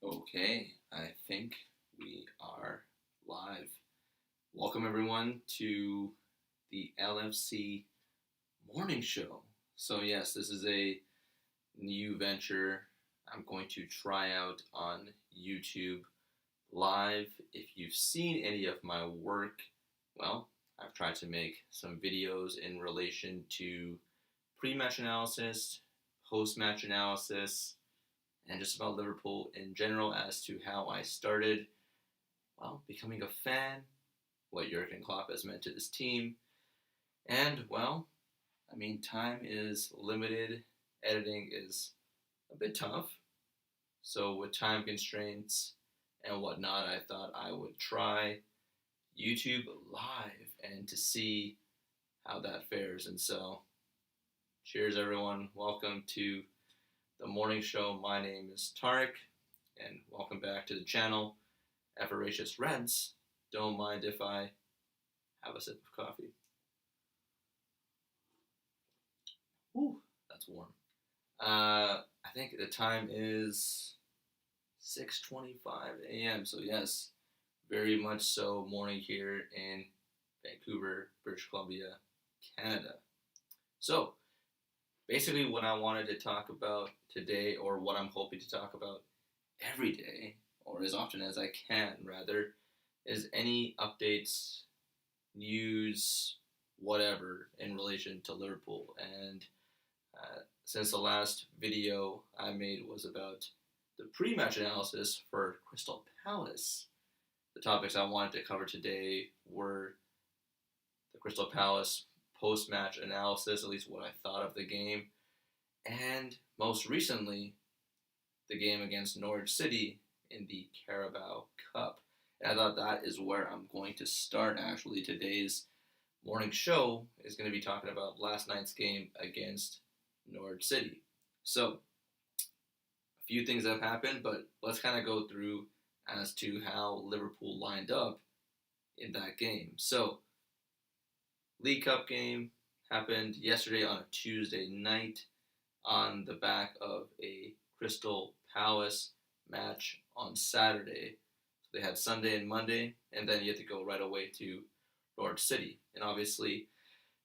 Okay, I think we are live. Welcome everyone to the LFC morning show. So yes, this is a new venture I'm going to try out on YouTube live. If you've seen any of my work, well, I've tried to make some videos in relation to pre-match analysis, post-match analysis, and just about Liverpool in general as to how I started, well, becoming a fan, what Jurgen Klopp has meant to this team, and, well, time is limited, editing is a bit tough, so with time constraints and whatnot, I thought I would try YouTube live and to see how that fares. And so, cheers, everyone. Welcome to the morning show. My name is Tarek, and welcome back to the channel. Avaricious Reds. Don't mind if I have a sip of coffee. Ooh, that's warm. I think the time is 6:25 a.m. So yes, very much so morning here in Vancouver, British Columbia, Canada. So basically what I wanted to talk about today, or what I'm hoping to talk about every day, or as often as I can rather, is any updates, news, whatever in relation to Liverpool. And since the last video I made was about the pre-match analysis for Crystal Palace, the topics I wanted to cover today were the Crystal Palace post-match analysis, at least what I thought of the game, and most recently, the game against Norwich City in the Carabao Cup. And I thought that is where I'm going to start. Actually, today's morning show is going to be talking about last night's game against Norwich City. So, a few things have happened, but let's kind of go through as to how Liverpool lined up in that game. So, League Cup game happened yesterday on a Tuesday night on the back of a Crystal Palace match on Saturday. So they had Sunday and Monday, and then you have to go right away to Norwich City. And obviously,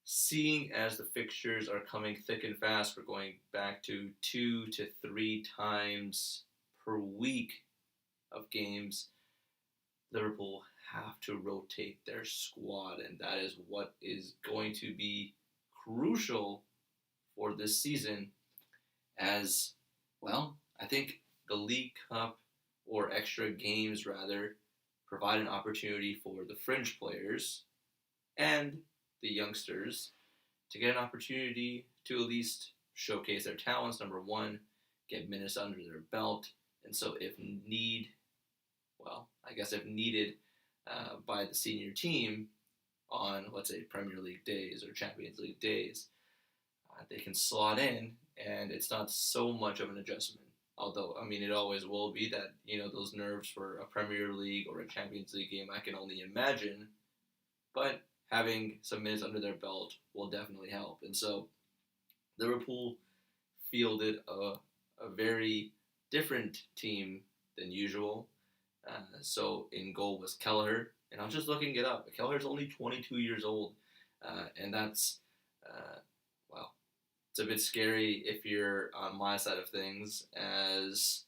seeing as the fixtures are coming thick and fast, we're going back to 2 to 3 times per week of games. Liverpool have to rotate their squad, and that is what is going to be crucial for this season. As well, I think the League Cup, or extra games rather, provide an opportunity for the fringe players and the youngsters to get an opportunity to at least showcase their talents, number one, get minutes under their belt, and so if needed by the senior team on, let's say, Premier League days or Champions League days, they can slot in, and it's not so much of an adjustment. Although, it always will be that, those nerves for a Premier League or a Champions League game, I can only imagine. But having some minutes under their belt will definitely help. And so, Liverpool fielded a very different team than usual. So in goal was Kelleher, and I was just looking it up. Kelleher's only 22 years old, and that's, it's a bit scary if you're on my side of things, as,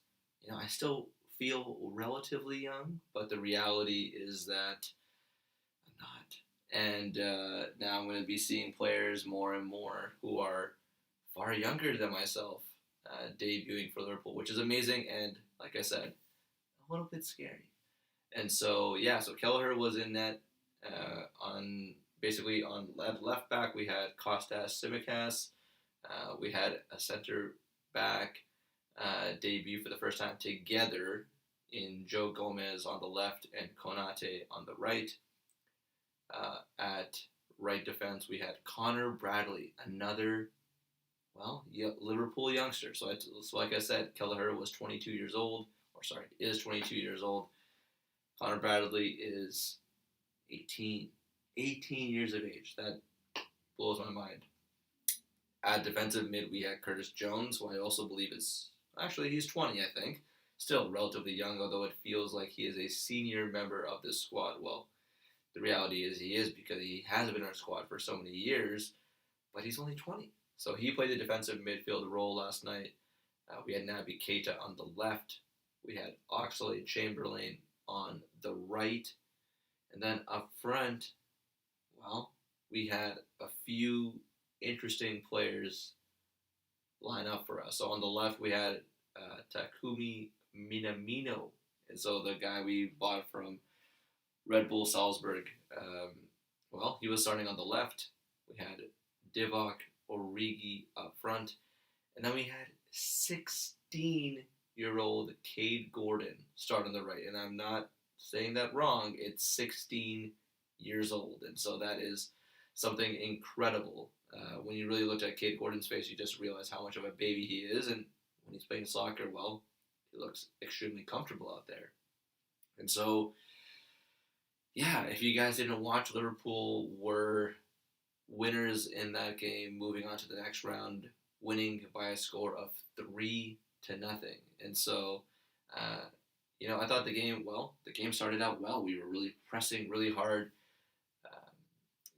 I still feel relatively young, but the reality is that I'm not. And now I'm going to be seeing players more and more who are far younger than myself debuting for Liverpool, which is amazing, and like I said, a little bit scary. And so, so Kelleher was in net. On left back, we had Kostas Tsimikas. We had a center back debut for the first time together in Joe Gomez on the left and Konate on the right. At right defense, we had Connor Bradley, another Liverpool youngster. So like I said, Kelleher was 22 years old. Is 22 years old. Connor Bradley is 18 years of age. That blows my mind. At defensive mid, we had Curtis Jones, who I also believe he's 20, I think. still relatively young, although it feels like he is a senior member of this squad. Well, the reality is he is because he has been in our squad for so many years, but he's only 20. So he played the defensive midfield role last night. We had Naby Keita on the left. We had Oxlade-Chamberlain on the right. And then up front, well, we had a few interesting players line up for us. So on the left, we had Takumi Minamino. And so the guy we bought from Red Bull Salzburg, well, he was starting on the left. We had Divock Origi up front. And then we had 16-year-old Cade Gordon start on the right. And I'm not saying that wrong. It's 16 years old. And so that is something incredible. When you really looked at Cade Gordon's face, you just realize how much of a baby he is. And when he's playing soccer, well, he looks extremely comfortable out there. And so, yeah, if you guys didn't watch, Liverpool were winners in that game, moving on to the next round, winning by a score of 3-0. And so, I thought the game started out well. We were really pressing really hard.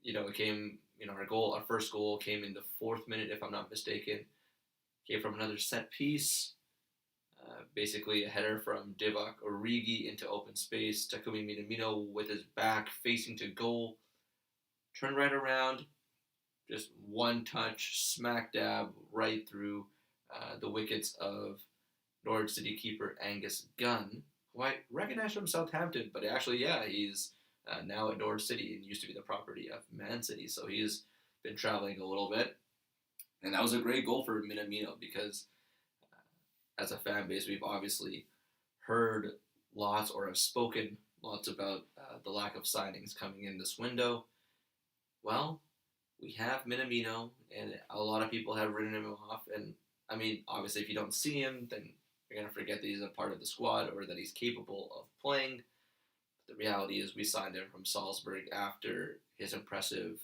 It came, our first goal came in the 4th minute, if I'm not mistaken. Came from another set piece. Basically a header from Divock Origi into open space. Takumi Minamino with his back facing to goal. Turned right around. Just one touch, smack dab right through the wickets of Norwich City keeper Angus Gunn, who I recognize from Southampton, but actually, he's now at Norwich City and used to be the property of Man City, so he's been traveling a little bit. And that was a great goal for Minamino because as a fan base, we've obviously heard lots or have spoken lots about the lack of signings coming in this window. Well, we have Minamino, and a lot of people have written him off. And, I mean, obviously, if you don't see him, then you're going to forget that he's a part of the squad or that he's capable of playing. The reality is we signed him from Salzburg after his impressive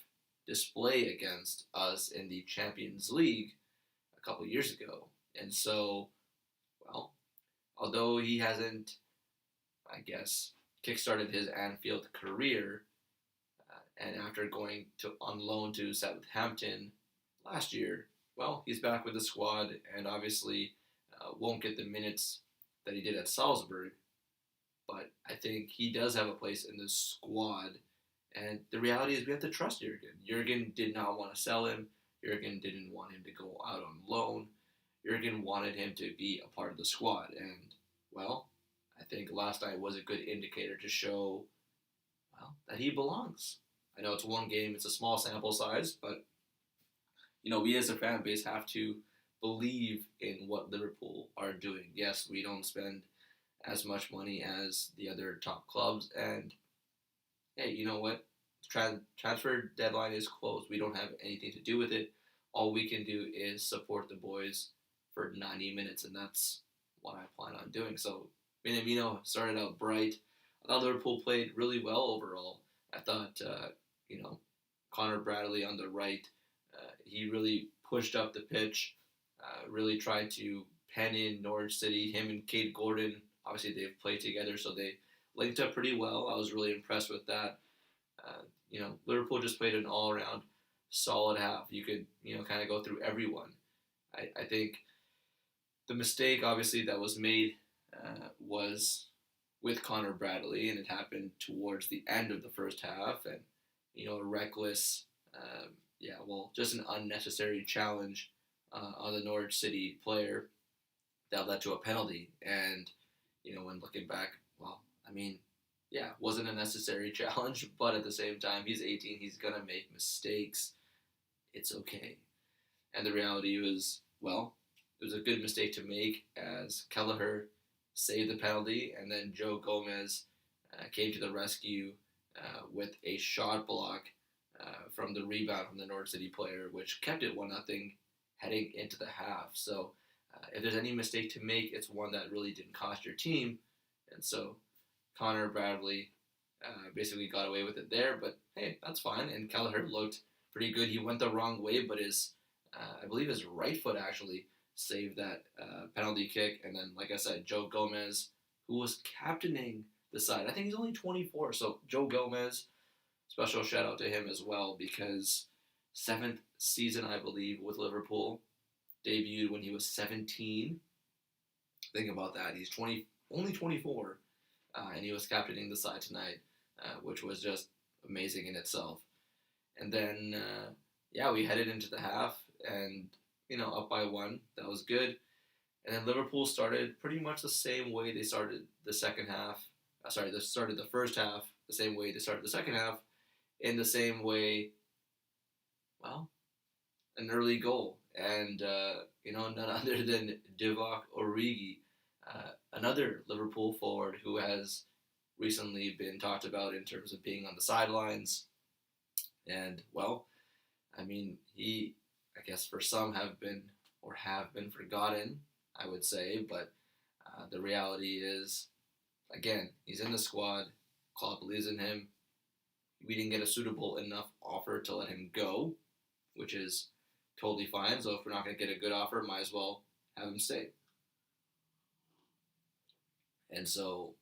display against us in the Champions League a couple years ago. And so, well, although he hasn't, I guess, kickstarted his Anfield career, and after going on loan to Southampton last year, well, he's back with the squad and obviously won't get the minutes that he did at Salzburg. But I think he does have a place in the squad. And the reality is we have to trust Jurgen. Jurgen did not want to sell him. Jurgen didn't want him to go out on loan. Jurgen wanted him to be a part of the squad. And, well, I think last night was a good indicator to show, well, that he belongs. I know it's one game, it's a small sample size, but, we as a fan base have to believe in what Liverpool are doing. Yes, we don't spend as much money as the other top clubs, and, hey, you know what? Transfer deadline is closed. We don't have anything to do with it. All we can do is support the boys for 90 minutes, and that's what I plan on doing. So, Minamino started out bright. I thought Liverpool played really well overall. I thought, Connor Bradley on the right, he really pushed up the pitch, really tried to pen in Norwich City. Him and Cade Gordon, obviously they've played together, so they linked up pretty well. I was really impressed with that. Liverpool just played an all-around solid half. You could, kind of go through everyone. I think the mistake, obviously, that was made was with Connor Bradley, and it happened towards the end of the first half, and, a reckless, just an unnecessary challenge on the Norwich City player that led to a penalty. And, when looking back, well, wasn't a necessary challenge, but at the same time, he's 18, he's going to make mistakes. It's okay. And the reality was, well, it was a good mistake to make as Kelleher saved the penalty, and then Joe Gomez came to the rescue with a shot block from the rebound from the Norwich City player, which kept it 1-0 heading into the half. So if there's any mistake to make, it's one that really didn't cost your team. And so Connor Bradley basically got away with it there, but hey, that's fine. And Kelleher looked pretty good. He went the wrong way, but I believe his right foot actually saved that penalty kick. And then, like I said, Joe Gomez, who was captaining the side. I think he's only 24. So Joe Gomez, special shout out to him as well because seventh season, I believe, with Liverpool, debuted when he was 17. Think about that. He's only 24, and he was captaining the side tonight, which was just amazing in itself. And then, yeah, we headed into the half, and up by one. That was good. And then Liverpool started pretty much the same way they started the second half. They started the first half the same way they started the second half, in the same way. Well, an early goal, and none other than Divock Origi, another Liverpool forward who has recently been talked about in terms of being on the sidelines. And well, I mean, he, I guess, for some have been forgotten, I would say, but the reality is, again, he's in the squad. Klopp believes in him. We didn't get a suitable enough offer to let him go, which is totally fine. So if we're not going to get a good offer, might as well have him stay. And so,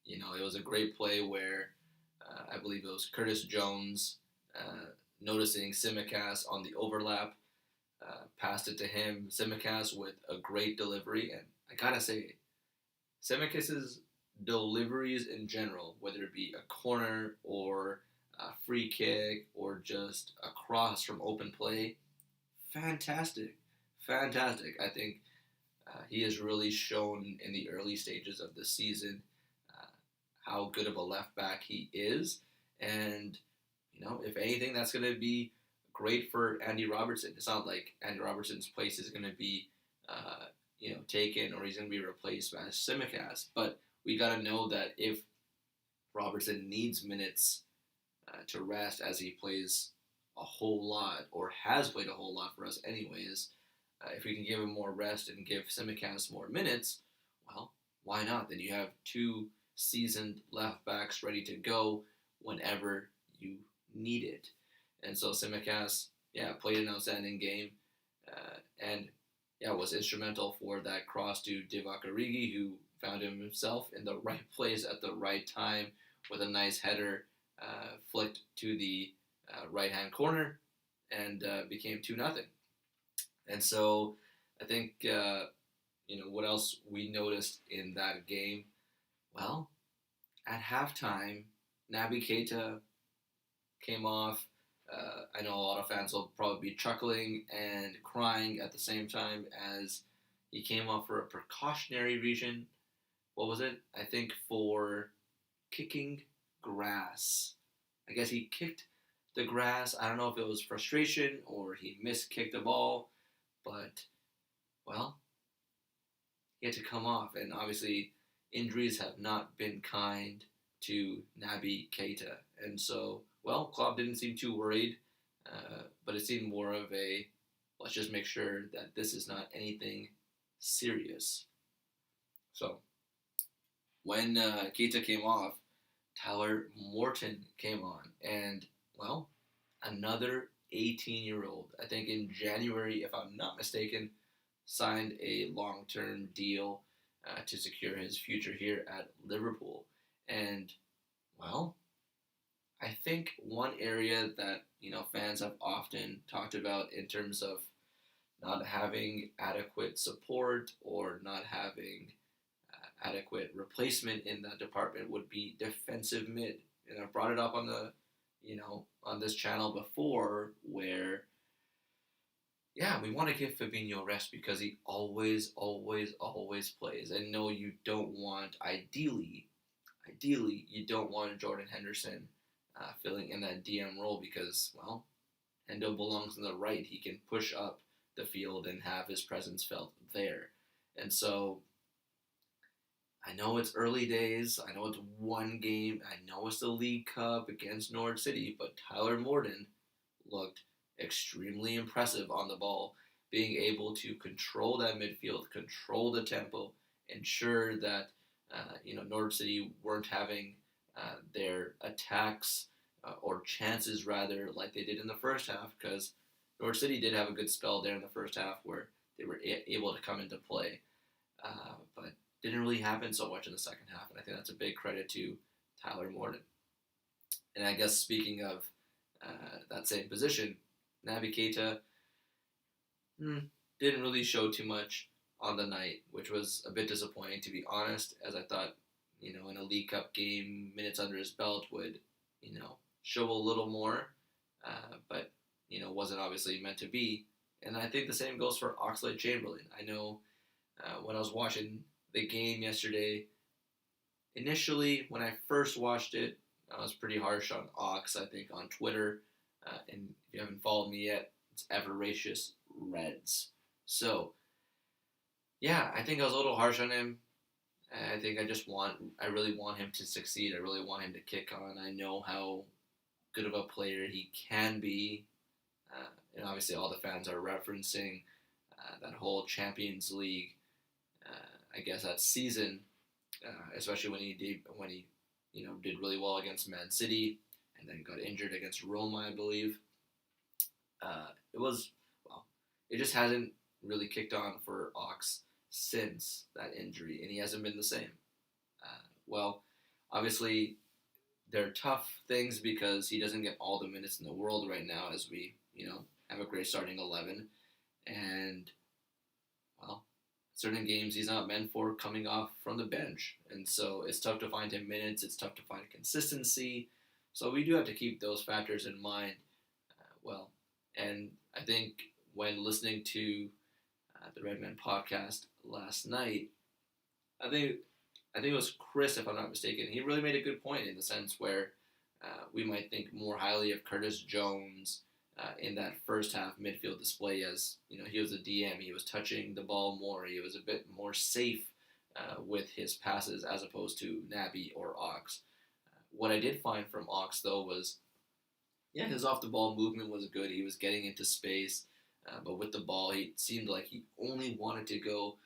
it was a great play where I believe it was Curtis Jones noticing Tsimikas on the overlap, passed it to him. Tsimikas with a great delivery, and I gotta say, Tsimikas' deliveries in general, whether it be a corner or a free kick or just a cross from open play, fantastic. I think he has really shown in the early stages of the season how good of a left back he is. And, if anything, that's going to be great for Andy Robertson. It's not like Andy Robertson's place is going to be, taken or he's going to be replaced by Tsimikas. But we got to know that if Robertson needs minutes to rest as he plays a whole lot or has played a whole lot for us anyways, if we can give him more rest and give Tsimikas more minutes, well, why not? Then you have two seasoned left backs ready to go whenever you need it. And so Tsimikas, played an outstanding game, and was instrumental for that cross to Divock Origi, who found himself in the right place at the right time with a nice header flicked to the right-hand corner and became 2-0. And so I think, what else we noticed in that game? Well, at halftime, Naby Keita came off. I know a lot of fans will probably be chuckling and crying at the same time as he came off for a precautionary reason. What was it? I think for kicking grass. I guess he kicked the grass. I don't know if it was frustration or he miskicked the ball, but, well, he had to come off. And obviously, injuries have not been kind to Naby Keita. And so, well, Klopp didn't seem too worried, but it seemed more of a, let's just make sure that this is not anything serious. So, when Keita came off, Tyler Morton came on. And, well, another 18-year-old, I think in January, if I'm not mistaken, signed a long-term deal to secure his future here at Liverpool. And, well, I think one area that, fans have often talked about in terms of not having adequate support or not having adequate replacement in that department would be defensive mid. And I've brought it up on the, on this channel before where, we want to give Fabinho rest because he always plays. And no, you don't want, ideally, you don't want Jordan Henderson filling in that DM role because, well, Hendo belongs on the right. He can push up the field and have his presence felt there. And so, I know it's early days. I know it's one game. I know it's the League Cup against Norwich City, but Tyler Morton looked extremely impressive on the ball, being able to control that midfield, control the tempo, ensure that Norwich City weren't having their attacks or chances rather like they did in the first half, because Norwich City did have a good spell there in the first half where they were able to come into play, but didn't really happen so much in the second half. And I think that's a big credit to Tyler Morton. And I guess speaking of that same position, Naby Keita didn't really show too much on the night, which was a bit disappointing, to be honest, as I thought, in a League Cup game, minutes under his belt would, show a little more, but, wasn't obviously meant to be. And I think the same goes for Oxlade-Chamberlain. I know when I was watching the game yesterday, initially, when I first watched it, I was pretty harsh on Ox, I think, on Twitter. And if you haven't followed me yet, it's Avaricious Reds. So, yeah, I think I was a little harsh on him. I think I really want him to succeed. I really want him to kick on. I know how good of a player he can be. And obviously all the fans are referencing that whole Champions League, I guess that season, especially when he did really well against Man City and then got injured against Roma, I believe. It just hasn't really kicked on for Ox since that injury, and he hasn't been the same. Obviously, they're tough things because he doesn't get all the minutes in the world right now as we, have a great starting 11. And, certain games he's not meant for coming off from the bench. And so it's tough to find him minutes. It's tough to find consistency. So we do have to keep those factors in mind. And I think when listening to the Redman podcast last night, I think it was Chris, if I'm not mistaken. He really made a good point in the sense where we might think more highly of Curtis Jones in that first half midfield display as, he was a DM. He was touching the ball more. He was a bit more safe with his passes as opposed to Naby or Ox. What I did find from Ox, though, was, his off-the-ball movement was good. He was getting into space. But with the ball, he seemed like he only wanted to go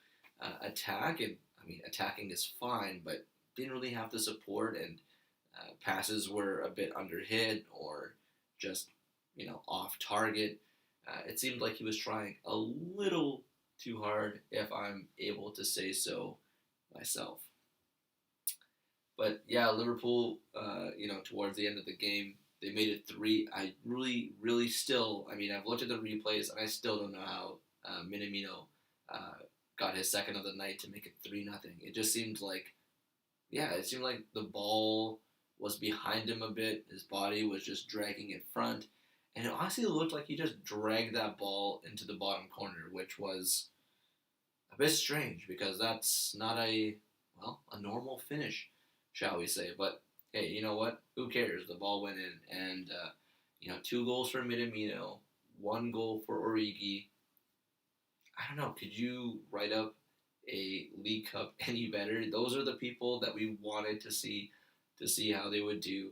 attack. And, attacking is fine, but didn't really have the support. And passes were a bit underhit or just, off target. It seemed like he was trying a little too hard, if I'm able to say so myself. But, Liverpool, towards the end of the game, they made it 3. I really, really still, I've looked at the replays, and I still don't know how Minamino got his second of the night to make it 3-0. It just seemed like, the ball was behind him a bit. His body was just dragging in front. And it honestly looked like he just dragged that ball into the bottom corner, which was a bit strange because that's not a normal finish, shall we say. But hey, you know what? Who cares? The ball went in, and 2 goals for Minamino, 1 goal for Origi. I don't know. Could you write up a League Cup any better? Those are the people that we wanted to see how they would do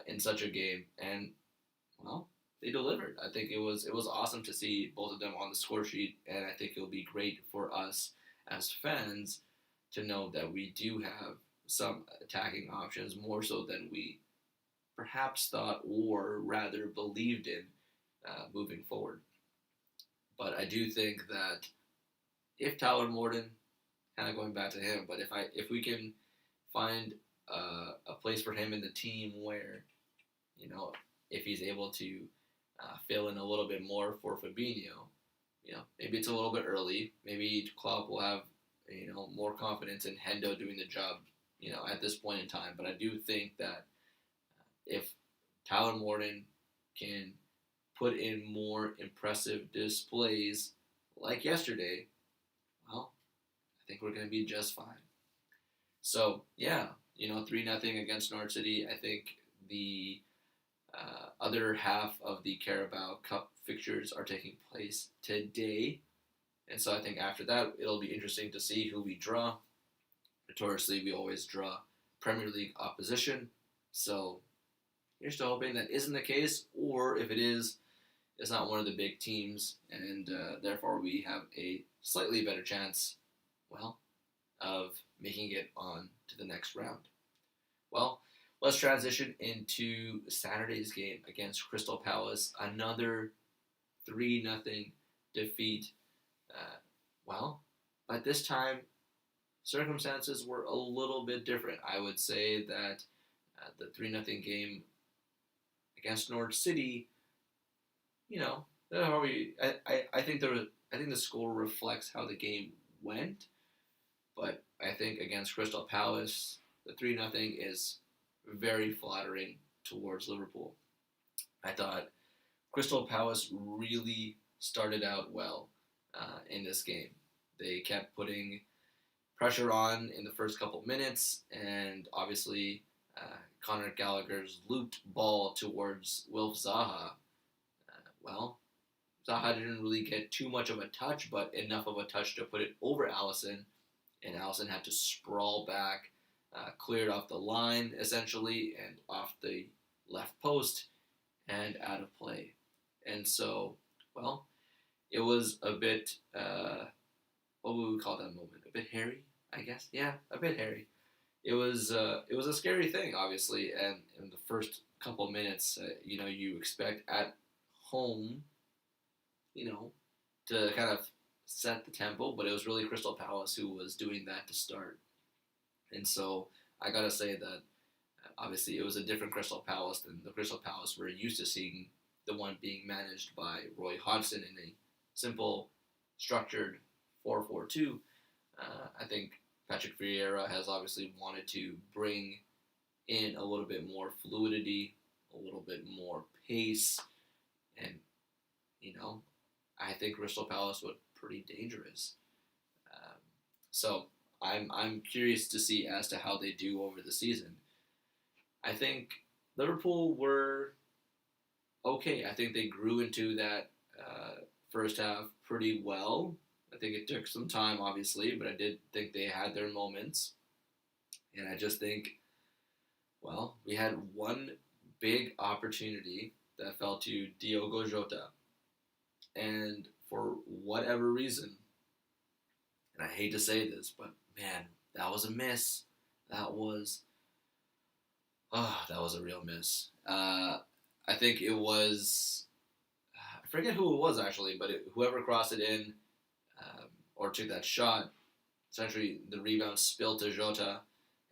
in such a game, and they delivered. I think it was awesome to see both of them on the score sheet, and I think it'll be great for us as fans to know that we do have some attacking options, more so than we perhaps thought or rather believed in moving forward. But I do think that if Tyler Morton, kind of going back to him, but if we can find a place for him in the team where, if he's able to fill in a little bit more for Fabinho, maybe it's a little bit early. Maybe Klopp will have, more confidence in Hendo doing the job, at this point in time. But I do think that if Tyler Morton can put in more impressive displays like yesterday, I think we're going to be just fine. So, 3-0 against Norwich City. I think the other half of the Carabao Cup fixtures are taking place today. And so I think after that, it'll be interesting to see who we draw. Notoriously, we always draw Premier League opposition. So here's to hoping that isn't the case, or if it is, it's not one of the big teams, and therefore we have a slightly better chance, of making it on to the next round. Let's transition into Saturday's game against Crystal Palace. Another 3-0 defeat. Well, but this time circumstances were a little bit different. I would say that the 3-0 game against Norwich City, you know, I think the score reflects how the game went, but I think against Crystal Palace, the 3-0 is very flattering towards Liverpool. I thought Crystal Palace really started out well in this game. They kept putting pressure on in the first couple minutes, and obviously Conor Gallagher's looped ball towards Wilf Zaha. Well, Zaha didn't really get too much of a touch, but enough of a touch to put it over Allison, and Allison had to sprawl back, cleared off the line essentially, and off the left post and out of play. And so, well, it was a bit, what would we call that moment? A bit hairy, I guess. Yeah, a bit hairy. It was a scary thing, obviously, and in the first couple minutes, you expect at home, you know, to kind of set the tempo, but it was really Crystal Palace who was doing that to start. And so I gotta say that obviously it was a different Crystal Palace than the Crystal Palace we're used to seeing, the one being managed by Roy Hodgson in a simple, structured 4-4-2. I think Patrick Vieira has obviously wanted to bring in a little bit more fluidity, a little bit more pace, and you know, I think Crystal Palace was pretty dangerous. Um, so I'm curious to see as to how they do over the season. I think Liverpool were okay. I think they grew into that first half pretty well. I think it took some time, obviously, but I did think they had their moments. And I just think, well, we had one big opportunity that fell to Diogo Jota. And for whatever reason, and I hate to say this, but man, that was a miss. That was, that was a real miss. I think it was, I forget who it was actually, but whoever crossed it in or took that shot, essentially the rebound spilled to Jota,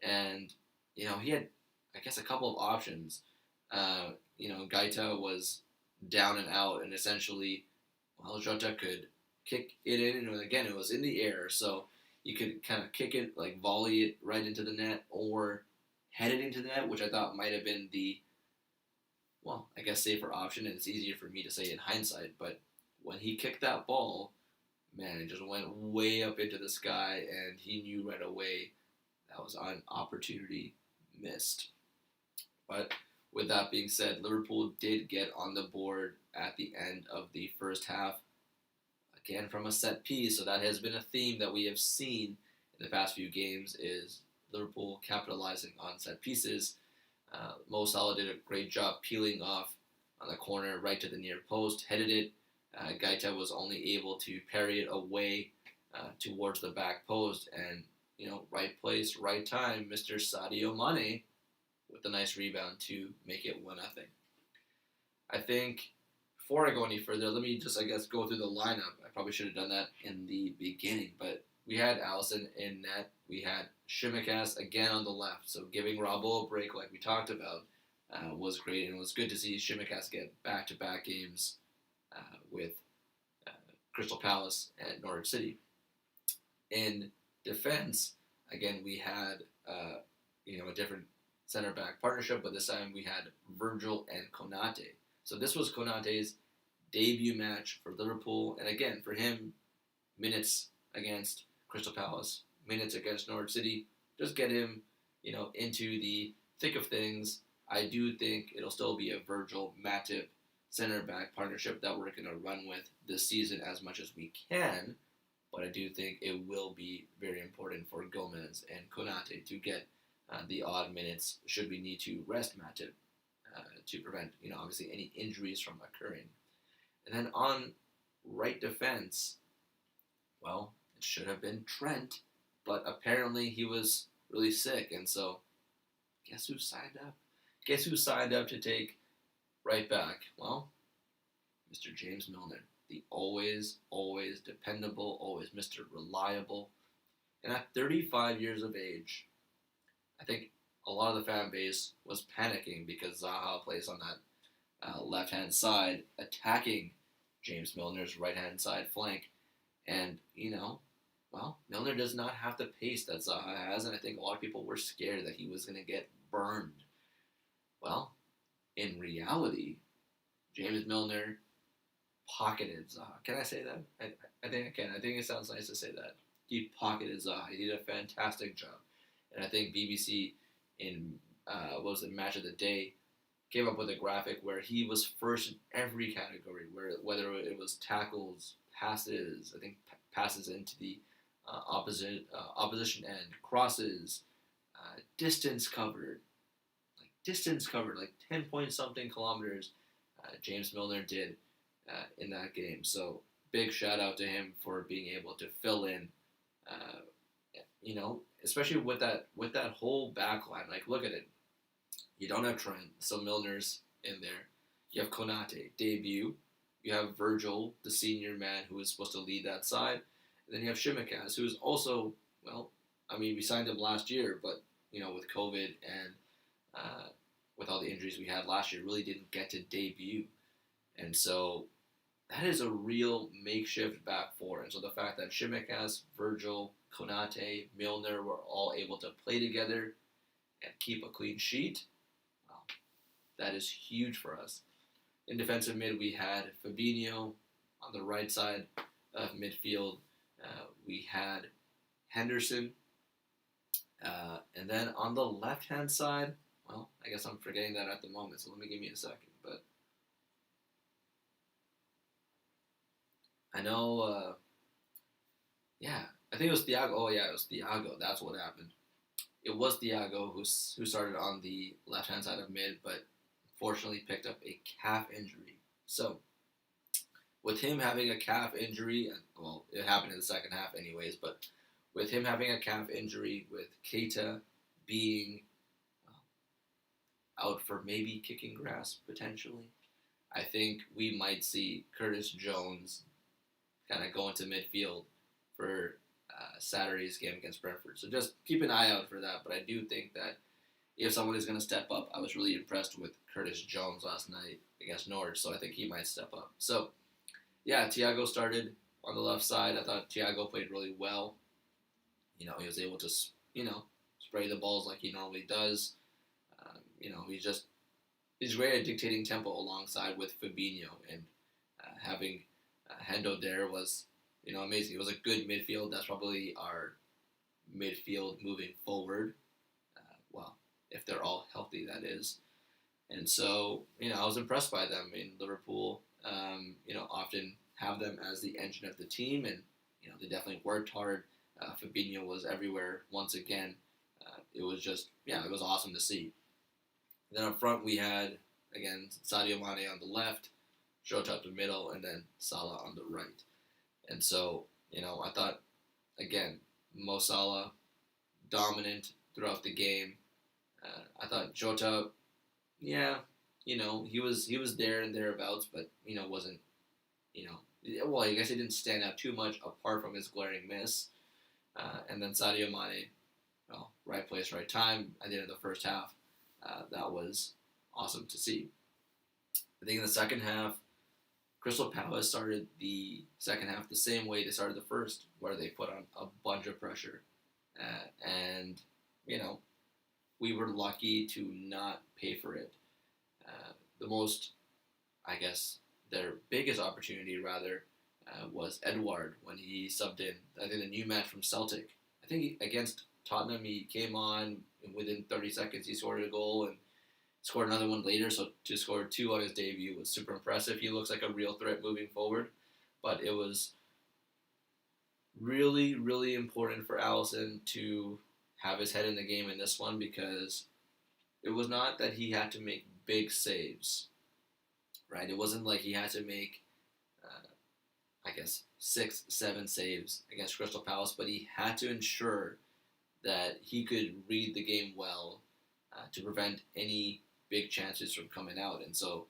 and he had, I guess, a couple of options. Gaita was down and out, and essentially, well, Jota could kick it in, and again, it was in the air, so you could kind of kick it, like volley it right into the net, or head it into the net, which I thought might have been the, well, I guess safer option, and it's easier for me to say in hindsight, but when he kicked that ball, man, it just went way up into the sky, and he knew right away that was an opportunity missed. But with that being said, Liverpool did get on the board at the end of the first half, again from a set piece. So that has been a theme that we have seen in the past few games, is Liverpool capitalizing on set pieces. Mo Salah did a great job peeling off on the corner right to the near post, headed it. Gaita was only able to parry it away towards the back post, and right place, right time, Mr. Sadio Mane with a nice rebound to make it 1-0. I think before I go any further, let me just, I guess, go through the lineup. I probably should have done that in the beginning, but we had Allison in net. We had Shimikas again on the left, so giving Robbo a break like we talked about was great, and it was good to see Shimikas get back-to-back games with Crystal Palace and Norwich City. In defense, again, we had a different center back partnership, but this time we had Virgil and Konate. So this was Konate's debut match for Liverpool, and again, for him, minutes against Crystal Palace, minutes against Norwich City, just get him, into the thick of things. I do think it'll still be a Virgil Matip center back partnership that we're going to run with this season as much as we can, but I do think it will be very important for Gomez and Konate to get the odd minutes should we need to rest Matip to prevent, obviously any injuries from occurring. And then on right defense, well, it should have been Trent, but apparently he was really sick, and so guess who signed up? Guess who signed up to take right back? Well, Mr. James Milner, the always dependable, always Mr. Reliable. And at 35 years of age, I think a lot of the fan base was panicking because Zaha plays on that left hand side, attacking James Milner's right hand side flank. And, well, Milner does not have the pace that Zaha has, and I think a lot of people were scared that he was going to get burned. Well, in reality, James Milner pocketed Zaha. Can I say that? I think I can. I think it sounds nice to say that. He pocketed Zaha. He did a fantastic job. And I think BBC in, what was it, Match of the Day, came up with a graphic where he was first in every category, whether it was tackles, passes, I think passes into the opposition end, crosses, distance covered, like 10 point something kilometers. James Milner did in that game. So big shout out to him for being able to fill in. Especially with that whole back line. Like, look at it. You don't have Trent, so Milner's in there. You have Konate, debut. You have Virgil, the senior man who is supposed to lead that side. And then you have Shimikas, who's also, we signed him last year, but, with COVID and with all the injuries we had last year, really didn't get to debut. And so that is a real makeshift back four. And so the fact that Shimikas, Virgil, Konate, Milner were all able to play together and keep a clean sheet, well, that is huge for us. In defensive mid, we had Fabinho on the right side of midfield. We had Henderson. And then on the left-hand side, well, I guess I'm forgetting that at the moment, so give me a second. But I know, I think it was Thiago. Oh, yeah, it was Thiago. That's what happened. It was Thiago who started on the left-hand side of mid, but fortunately picked up a calf injury. So, with him having a calf injury, well, it happened in the second half anyways, but with him having a calf injury, with Keita being out for maybe kicking grass, potentially, I think we might see Curtis Jones kind of go into midfield for Saturday's game against Brentford. So just keep an eye out for that, but I do think that if someone is going to step up, I was really impressed with Curtis Jones last night against Norwich, so I think he might step up. So, yeah, Thiago started on the left side. I thought Thiago played really well. He was able to, spray the balls like he normally does. He's great at dictating tempo alongside with Fabinho, and having Hendo there was, amazing. It was a good midfield. That's probably our midfield moving forward. If they're all healthy, that is. And so, I was impressed by them. Liverpool, often have them as the engine of the team, and, they definitely worked hard. Fabinho was everywhere once again. It was just, it was awesome to see. And then up front, we had, again, Sadio Mane on the left, Jota up the middle, and then Salah on the right. And so, I thought, again, Mo Salah, dominant throughout the game. I thought Jota, he was there and thereabouts, but, wasn't, I guess he didn't stand out too much apart from his glaring miss. And then Sadio Mane, right place, right time at the end of the first half. That was awesome to see. I think in the second half, Crystal Palace started the second half the same way they started the first, where they put on a bunch of pressure. And, we were lucky to not pay for it. The most, I guess, their biggest opportunity, rather, was Edouard when he subbed in. I think the new match from Celtic. I think against Tottenham, he came on, and within 30 seconds he scored a goal and scored another one later. So to score two on his debut was super impressive. He looks like a real threat moving forward. But it was really, really important for Alisson to have his head in the game in this one, because it was not that he had to make big saves, right? It wasn't like he had to make, 6-7 saves against Crystal Palace, but he had to ensure that he could read the game well to prevent any big chances from coming out. And so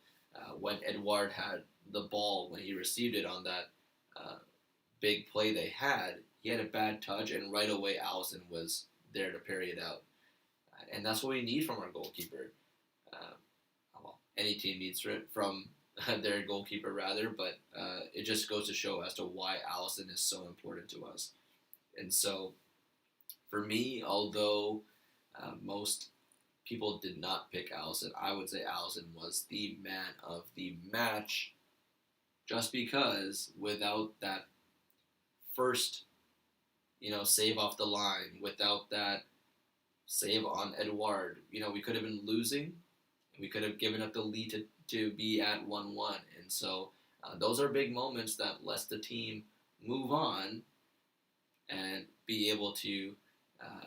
when Edouard had the ball when he received it on that uh, big play they had. He had a bad touch, and right away Allison was there to parry it out. And that's what we need from our goalkeeper. Uh, well, any team needs it from their goalkeeper, rather, but it just goes to show as to why Allison is so important to us. And so, for me, although most people did not pick Allison, I would say Allison was the man of the match just because without that first, save off the line, without that save on Edouard, we could have been losing. We could have given up the lead to be at 1-1. And so those are big moments that lets the team move on and be able to, uh,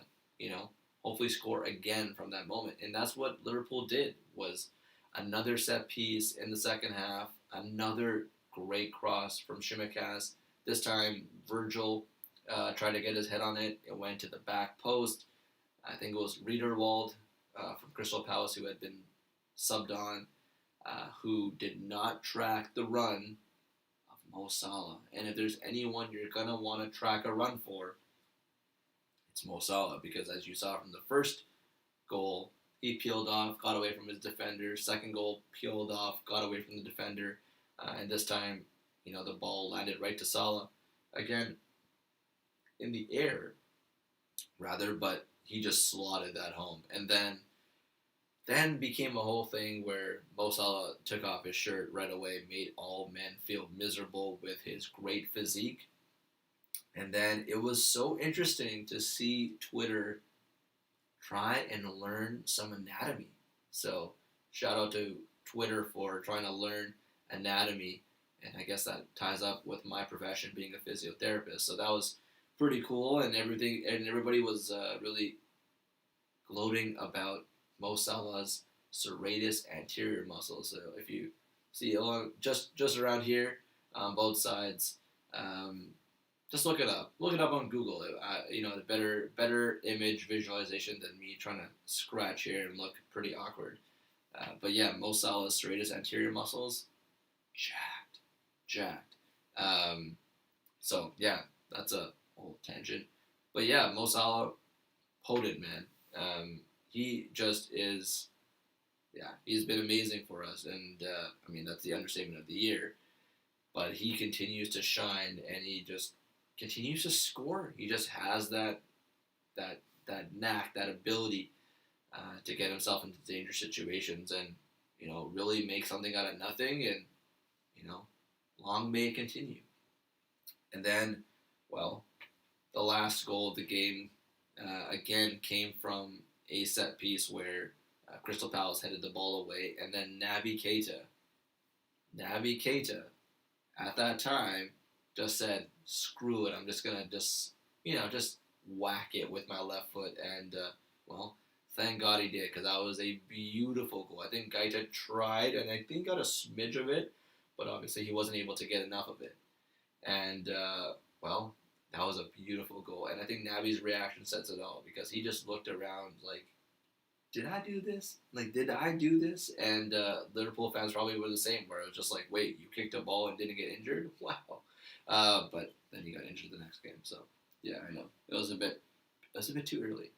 hopefully score again from that moment. And that's what Liverpool did, was another set piece in the second half, another great cross from Shimikas. This time, Virgil tried to get his head on it. It went to the back post. I think it was Riederwald from Crystal Palace who had been subbed on, who did not track the run of Mo Salah. And if there's anyone you're going to want to track a run for, it's Mo Salah, because as you saw from the first goal, he peeled off, got away from his defender. Second goal, peeled off, got away from the defender. And this time, the ball landed right to Salah. Again, in the air, rather, but he just slotted that home. And then became a whole thing where Mo Salah took off his shirt right away, made all men feel miserable with his great physique. And then it was so interesting to see Twitter try and learn some anatomy. So shout out to Twitter for trying to learn anatomy. And I guess that ties up with my profession being a physiotherapist. So that was pretty cool, and everybody was really gloating about Mo Salah's serratus anterior muscle. So if you see along just around here on both sides, just look it up. Look it up on Google. The better image visualization than me trying to scratch here and look pretty awkward. But yeah, Mo Salah's serratus anterior muscles, jacked. So yeah, that's a whole tangent. But yeah, Mo Salah, potent, man. He just is, he's been amazing for us. And, that's the understatement of the year. But he continues to shine, and he just continues to score. He just has that knack, that ability to get himself into dangerous situations and, really make something out of nothing. And, long may it continue. And then, well, the last goal of the game, again, came from a set piece where Crystal Palace headed the ball away, and then Naby Keita, at that time, just said, screw it, I'm just going to just whack it with my left foot, and, thank God he did, because that was a beautiful goal. I think Keita tried, and I think got a smidge of it, but obviously he wasn't able to get enough of it. And, that was a beautiful goal. And I think Naby's reaction says it all, because he just looked around like, did I do this? And Liverpool fans probably were the same, where it was just like, wait, you kicked a ball and didn't get injured? Wow. But then he got injured the next game. So, yeah, I know. It was a bit too early.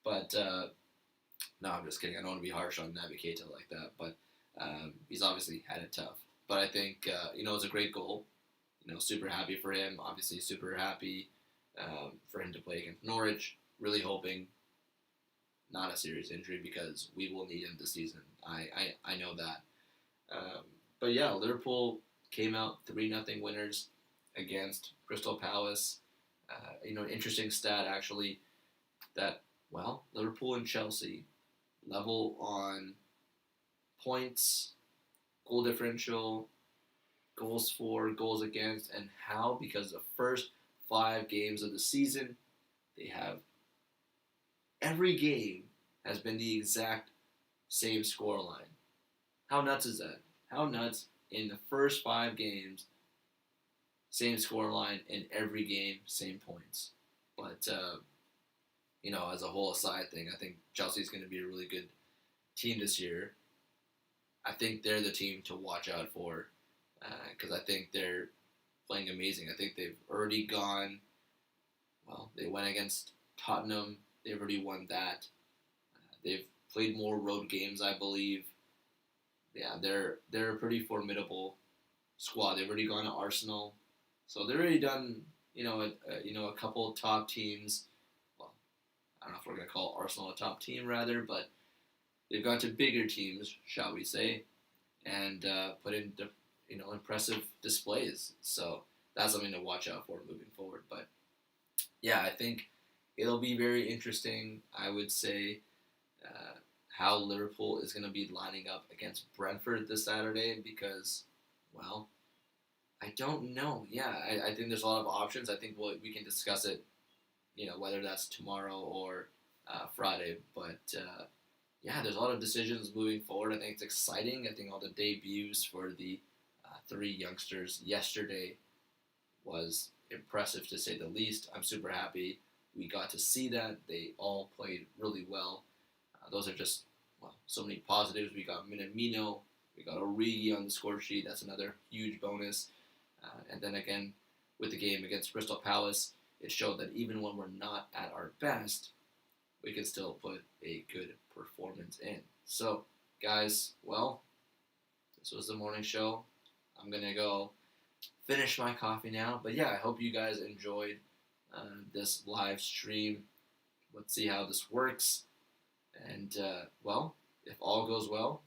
But, no, I'm just kidding. I don't want to be harsh on Naby Keita like that. But he's obviously had it tough. But I think, it's a great goal. Super happy for him. Obviously, super happy for him to play against Norwich. Really hoping not a serious injury, because we will need him this season. I know that. But yeah, Liverpool came out 3-0 winners against Crystal Palace. An interesting stat actually that Liverpool and Chelsea level on points, goal differential, goals for, goals against, and how, because the first 5 games of the season, they have every game has been the exact same scoreline. How nuts is that? How nuts, in the first 5 games, same scoreline, in every game, same points. But, as a whole aside thing, I think Chelsea's going to be a really good team this year. I think they're the team to watch out for. because I think they're playing amazing. I think they've already gone. Well, they went against Tottenham. They've already won that. They've played more road games, I believe. Yeah, they're a pretty formidable squad. They've already gone to Arsenal, so they've already done a couple of top teams. Well, I don't know if we're gonna call Arsenal a top team rather, but they've gone to bigger teams, shall we say, and put in impressive displays. So that's something to watch out for moving forward. But yeah, I think it'll be very interesting. I would say how Liverpool is going to be lining up against Brentford this Saturday because, well, I don't know. Yeah, I think there's a lot of options. I think we can discuss it, whether that's tomorrow or Friday. But yeah, there's a lot of decisions moving forward. I think it's exciting. I think all the debuts for the three youngsters yesterday was impressive to say the least. I'm super happy we got to see that. They all played really well. Those are just, well, so many positives. We got Minamino, we got Origi on the score sheet. That's another huge bonus. And then again, with the game against Crystal Palace, it showed that even when we're not at our best, we can still put a good performance in. So, guys, well, this was the morning show. I'm going to go finish my coffee now. But yeah, I hope you guys enjoyed this live stream. Let's see how this works. And, well, if all goes well,